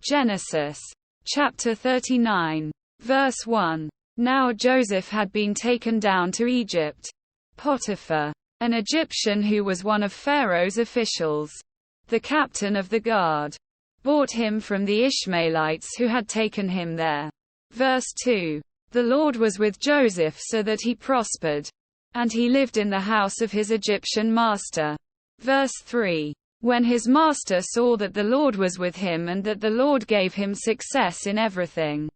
Genesis chapter 39, verse 1. Now Joseph had been taken down to Egypt. Potiphar, an Egyptian who was one of Pharaoh's officials, the captain of the guard, bought him from the Ishmaelites who had taken him there. Verse 2. The Lord was with Joseph so that he prospered, and he lived in the house of his Egyptian master. Verse 3. When his master saw that the Lord was with him and that the Lord gave him success in everything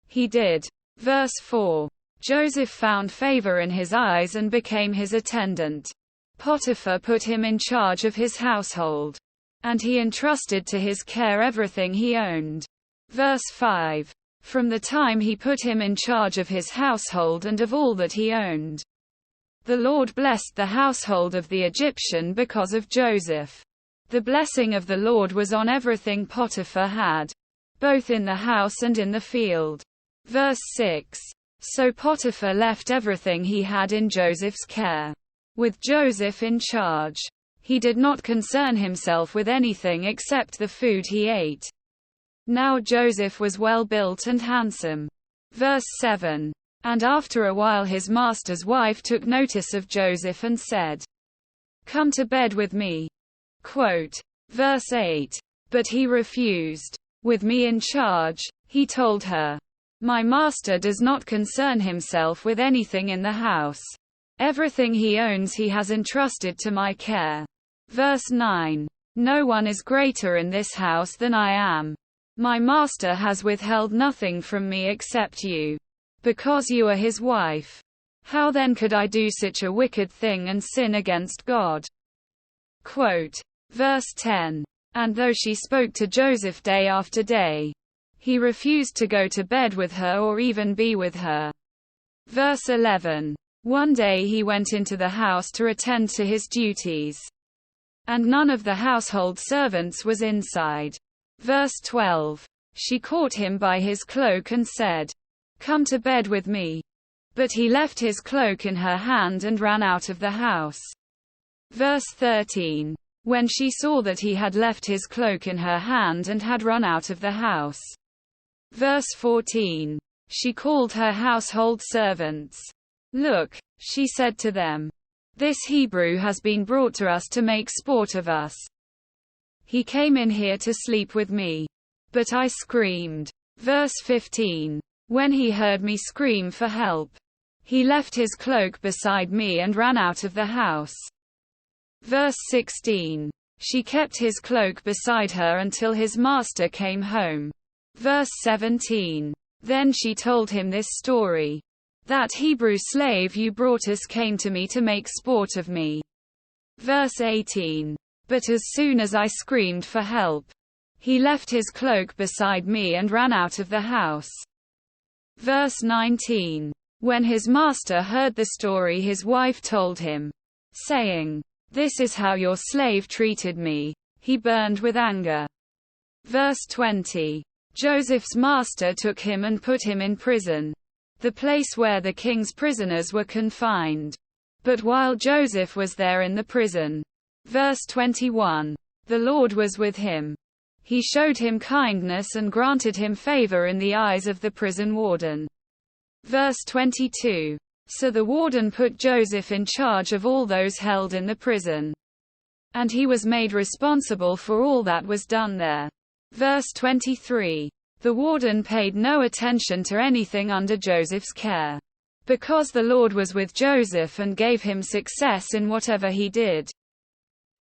he did. Verse 4. Joseph found favor in his eyes and became his attendant. Potiphar put him in charge of his household, and he entrusted to his care everything he owned. Verse 5. From the time he put him in charge of his household and of all that he owned, the Lord blessed the household of the Egyptian because of Joseph. The blessing of the Lord was on everything Potiphar had, both in the house and in the field. Verse 6. So Potiphar left everything he had in Joseph's care, with Joseph in charge. He did not concern himself with anything except the food he ate. Now Joseph was well built and handsome. Verse 7. And after a while his master's wife took notice of Joseph and said, "Come to bed with me." Quote. Verse 8. But he refused. "With me in charge," he told her, "my master does not concern himself with anything in the house. Everything he owns he has entrusted to my care." Verse 9. No one is greater in this house than I am. My master has withheld nothing from me except you, because you are his wife. How then could I do such a wicked thing and sin against God? Quote. Verse 10. And though she spoke to Joseph day after day, he refused to go to bed with her or even be with her. Verse 11. One day he went into the house to attend to his duties, and none of the household servants was inside. Verse 12. She caught him by his cloak and said, "Come to bed with me." But he left his cloak in her hand and ran out of the house. Verse 13. When she saw that he had left his cloak in her hand and had run out of the house. Verse 14. She called her household servants. "Look," she said to them, "this Hebrew has been brought to us to make sport of us. He came in here to sleep with me, but I screamed." Verse 15. When he heard me scream for help, he left his cloak beside me and ran out of the house. Verse 16. She kept his cloak beside her until his master came home. Verse 17. Then she told him this story. "That Hebrew slave you brought us came to me to make sport of me." Verse 18. But as soon as I screamed for help, he left his cloak beside me and ran out of the house. Verse 19. When his master heard the story his wife told him, saying, "This is how your slave treated me." He burned with anger. Verse 20. Joseph's master took him and put him in prison, the place where the king's prisoners were confined. But while Joseph was there in the prison. Verse 21. The Lord was with him. He showed him kindness and granted him favor in the eyes of the prison warden. Verse 22. So the warden put Joseph in charge of all those held in the prison, and he was made responsible for all that was done there. Verse 23. The warden paid no attention to anything under Joseph's care, because the Lord was with Joseph and gave him success in whatever he did.